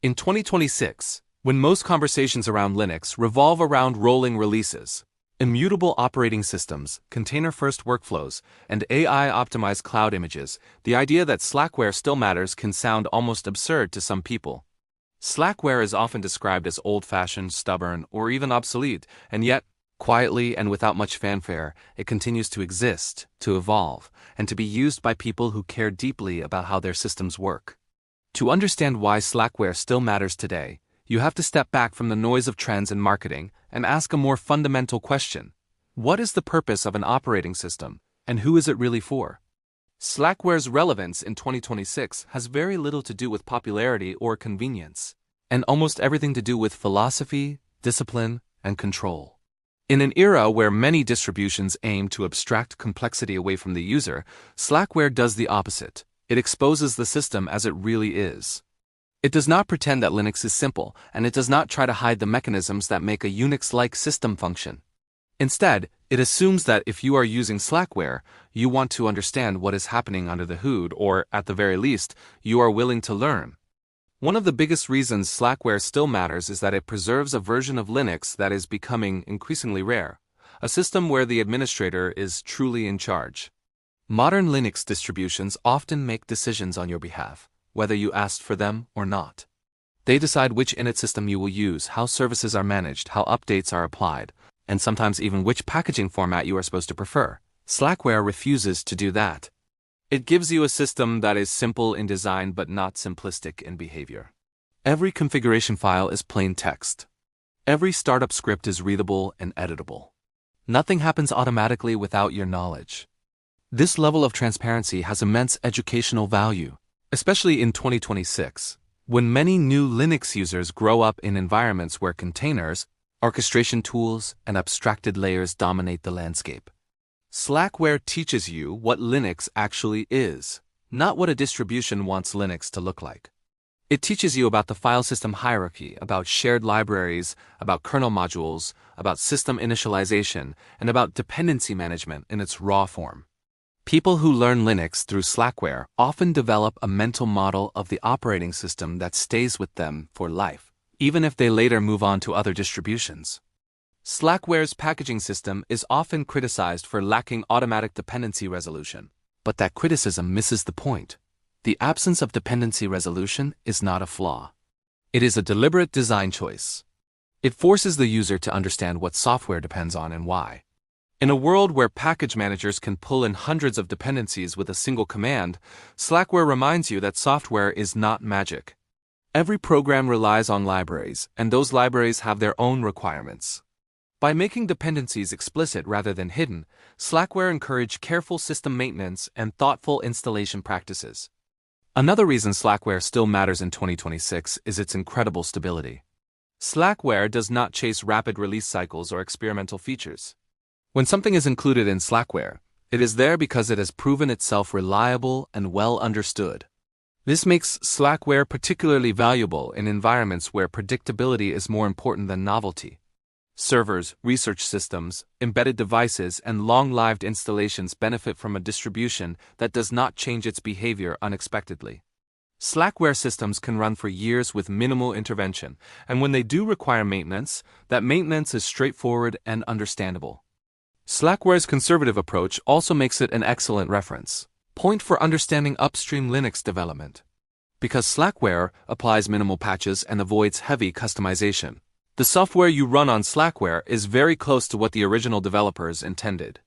In 2026, when most conversations around Linux revolve around rolling releases, immutable operating systems, container-first workflows, and AI-optimized cloud images, the idea that Slackware still matters can sound almost absurd to some people. Slackware is often described as old-fashioned, stubborn, or even obsolete, and yet, quietly and without much fanfare, it continues to exist, to evolve, and to be used by people who care deeply about how their systems work. To understand why Slackware still matters today, you have to step back from the noise of trends and marketing and ask a more fundamental question. What is the purpose of an operating system, and who is it really for? Slackware's relevance in 2026 has very little to do with popularity or convenience, and almost everything to do with philosophy, discipline, and control. In an era where many distributions aim to abstract complexity away from the user, Slackware does the opposite. It exposes the system as it really is. It does not pretend that Linux is simple, and it does not try to hide the mechanisms that make a Unix-like system function. Instead, it assumes that if you are using Slackware, you want to understand what is happening under the hood, or, at the very least, you are willing to learn. One of the biggest reasons Slackware still matters is that it preserves a version of Linux that is becoming increasingly rare, a system where the administrator is truly in charge. Modern Linux distributions often make decisions on your behalf, whether you asked for them or not. They decide which init system you will use, how services are managed, how updates are applied, and sometimes even which packaging format you are supposed to prefer. Slackware refuses to do that. It gives you a system that is simple in design but not simplistic in behavior. Every configuration file is plain text. Every startup script is readable and editable. Nothing happens automatically without your knowledge. This level of transparency has immense educational value, especially in 2026, when many new Linux users grow up in environments where containers, orchestration tools, and abstracted layers dominate the landscape. Slackware teaches you what Linux actually is, not what a distribution wants Linux to look like. It teaches you about the file system hierarchy, about shared libraries, about kernel modules, about system initialization, and about dependency management in its raw form. People who learn Linux through Slackware often develop a mental model of the operating system that stays with them for life, even if they later move on to other distributions. Slackware's packaging system is often criticized for lacking automatic dependency resolution, but that criticism misses the point. The absence of dependency resolution is not a flaw. It is a deliberate design choice. It forces the user to understand what software depends on and why. In a world where package managers can pull in hundreds of dependencies with a single command, Slackware reminds you that software is not magic. Every program relies on libraries, and those libraries have their own requirements. By making dependencies explicit rather than hidden, Slackware encourages careful system maintenance and thoughtful installation practices. Another reason Slackware still matters in 2026 is its incredible stability. Slackware does not chase rapid release cycles or experimental features. When something is included in Slackware, it is there because it has proven itself reliable and well understood. This makes Slackware particularly valuable in environments where predictability is more important than novelty. Servers, research systems, embedded devices, and long-lived installations benefit from a distribution that does not change its behavior unexpectedly. Slackware systems can run for years with minimal intervention, and when they do require maintenance, that maintenance is straightforward and understandable. Slackware's conservative approach also makes it an excellent reference point for understanding upstream Linux development. Because Slackware applies minimal patches and avoids heavy customization, the software you run on Slackware is very close to what the original developers intended.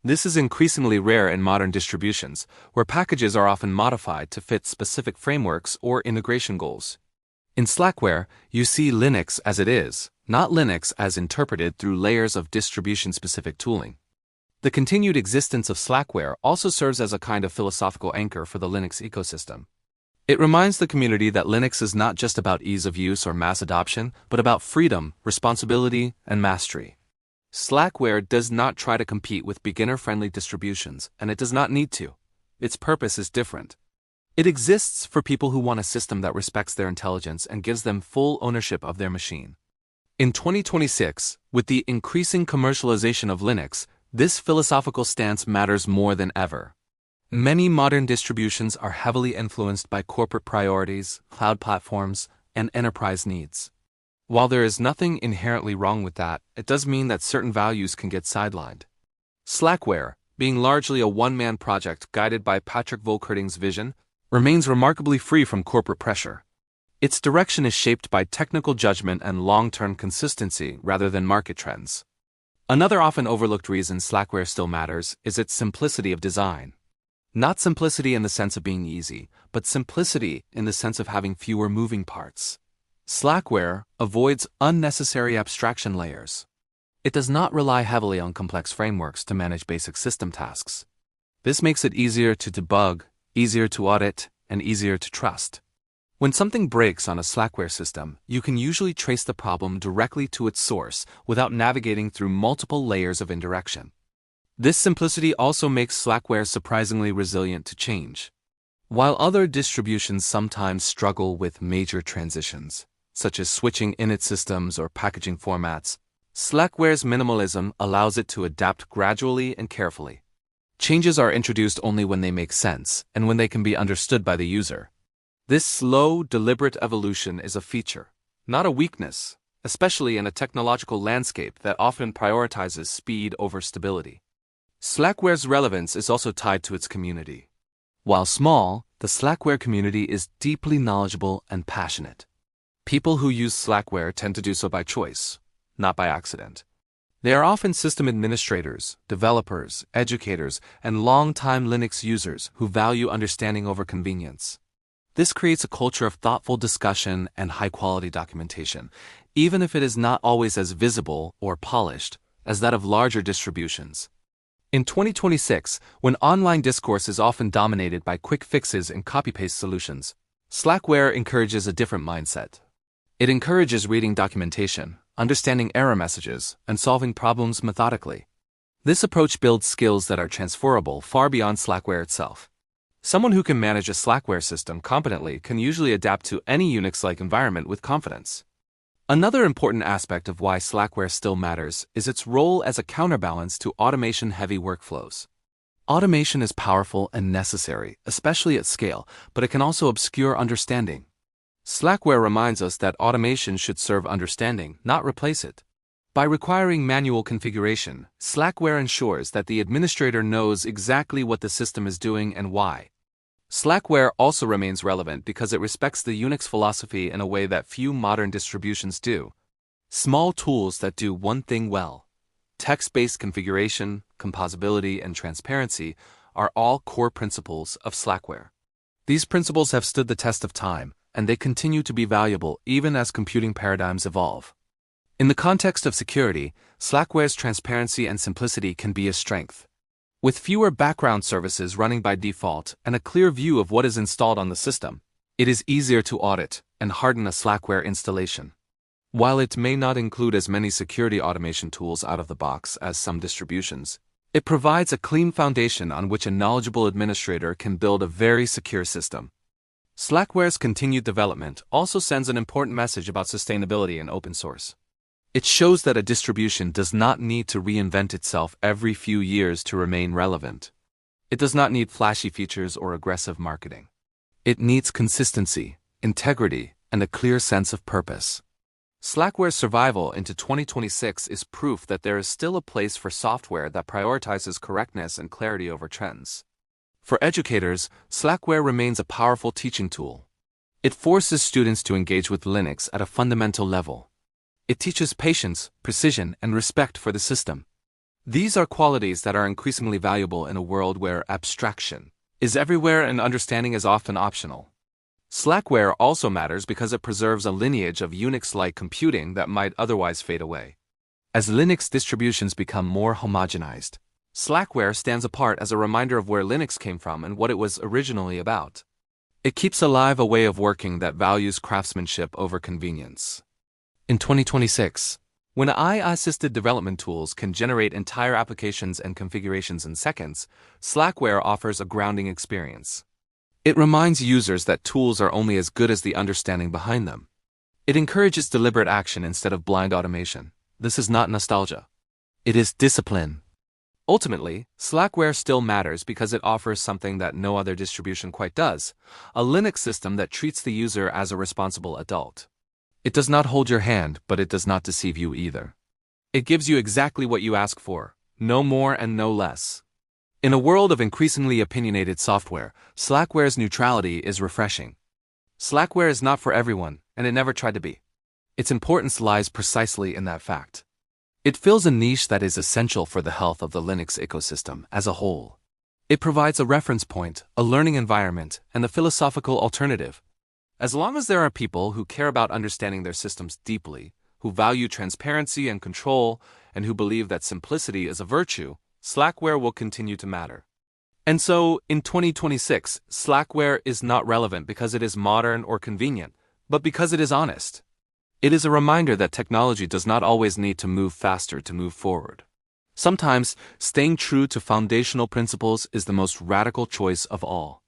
This is increasingly rare in modern distributions, where packages are often modified to fit specific frameworks or integration goals. In Slackware, you see Linux as it is, not Linux as interpreted through layers of distribution-specific tooling. The continued existence of Slackware also serves as a kind of philosophical anchor for the Linux ecosystem. It reminds the community that Linux is not just about ease of use or mass adoption, but about freedom, responsibility, and mastery. Slackware does not try to compete with beginner-friendly distributions, and it does not need to. Its purpose is different. It exists for people who want a system that respects their intelligence and gives them full ownership of their machine. In 2026, with the increasing commercialization of Linux, this philosophical stance matters more than ever. Many modern distributions are heavily influenced by corporate priorities, cloud platforms, and enterprise needs. While there is nothing inherently wrong with that, it does mean that certain values can get sidelined. Slackware, being largely a one-man project guided by Patrick Volkerting's vision, remains remarkably free from corporate pressure. Its direction is shaped by technical judgment and long-term consistency rather than market trends. Another often overlooked reason Slackware still matters is its simplicity of design. Not simplicity in the sense of being easy, but simplicity in the sense of having fewer moving parts. Slackware avoids unnecessary abstraction layers. It does not rely heavily on complex frameworks to manage basic system tasks. This makes it easier to debug, easier to audit, and easier to trust. When something breaks on a Slackware system, you can usually trace the problem directly to its source without navigating through multiple layers of indirection. This simplicity also makes Slackware surprisingly resilient to change. While other distributions sometimes struggle with major transitions, such as switching init systems or packaging formats, Slackware's minimalism allows it to adapt gradually and carefully. Changes are introduced only when they make sense and when they can be understood by the user. This slow, deliberate evolution is a feature, not a weakness, especially in a technological landscape that often prioritizes speed over stability. Slackware's relevance is also tied to its community. While small, the Slackware community is deeply knowledgeable and passionate. People who use Slackware tend to do so by choice, not by accident. They are often system administrators, developers, educators, and long-time Linux users who value understanding over convenience. This creates a culture of thoughtful discussion and high-quality documentation, even if it is not always as visible or polished as that of larger distributions. In 2026, when online discourse is often dominated by quick fixes and copy-paste solutions, Slackware encourages a different mindset. It encourages reading documentation, understanding error messages, and solving problems methodically. This approach builds skills that are transferable far beyond Slackware itself. Someone who can manage a Slackware system competently can usually adapt to any Unix-like environment with confidence. Another important aspect of why Slackware still matters is its role as a counterbalance to automation-heavy workflows. Automation is powerful and necessary, especially at scale, but it can also obscure understanding. Slackware reminds us that automation should serve understanding, not replace it. By requiring manual configuration, Slackware ensures that the administrator knows exactly what the system is doing and why. Slackware also remains relevant because it respects the Unix philosophy in a way that few modern distributions do. Small tools that do one thing well, text-based configuration, composability, and transparency, are all core principles of Slackware. These principles have stood the test of time, and they continue to be valuable even as computing paradigms evolve. In the context of security, Slackware's transparency and simplicity can be a strength. With fewer background services running by default and a clear view of what is installed on the system, it is easier to audit and harden a Slackware installation. While it may not include as many security automation tools out of the box as some distributions, it provides a clean foundation on which a knowledgeable administrator can build a very secure system. Slackware's continued development also sends an important message about sustainability and open source. It shows that a distribution does not need to reinvent itself every few years to remain relevant. It does not need flashy features or aggressive marketing. It needs consistency, integrity, and a clear sense of purpose. Slackware's survival into 2026 is proof that there is still a place for software that prioritizes correctness and clarity over trends. For educators, Slackware remains a powerful teaching tool. It forces students to engage with Linux at a fundamental level. It teaches patience, precision, and respect for the system. These are qualities that are increasingly valuable in a world where abstraction is everywhere and understanding is often optional. Slackware also matters because it preserves a lineage of Unix-like computing that might otherwise fade away. As Linux distributions become more homogenized, Slackware stands apart as a reminder of where Linux came from and what it was originally about. It keeps alive a way of working that values craftsmanship over convenience. In 2026, when AI-assisted development tools can generate entire applications and configurations in seconds, Slackware offers a grounding experience. It reminds users that tools are only as good as the understanding behind them. It encourages deliberate action instead of blind automation. This is not nostalgia. It is discipline. Ultimately, Slackware still matters because it offers something that no other distribution quite does: a Linux system that treats the user as a responsible adult. It does not hold your hand, but it does not deceive you either. It gives you exactly what you ask for, no more and no less. In a world of increasingly opinionated software, Slackware's neutrality is refreshing. Slackware is not for everyone, and it never tried to be. Its importance lies precisely in that fact. It fills a niche that is essential for the health of the Linux ecosystem as a whole. It provides a reference point, a learning environment, and a philosophical alternative. As long as there are people who care about understanding their systems deeply, who value transparency and control, and who believe that simplicity is a virtue, Slackware will continue to matter. And so, in 2026, Slackware is not relevant because it is modern or convenient, but because it is honest. It is a reminder that technology does not always need to move faster to move forward. Sometimes, staying true to foundational principles is the most radical choice of all.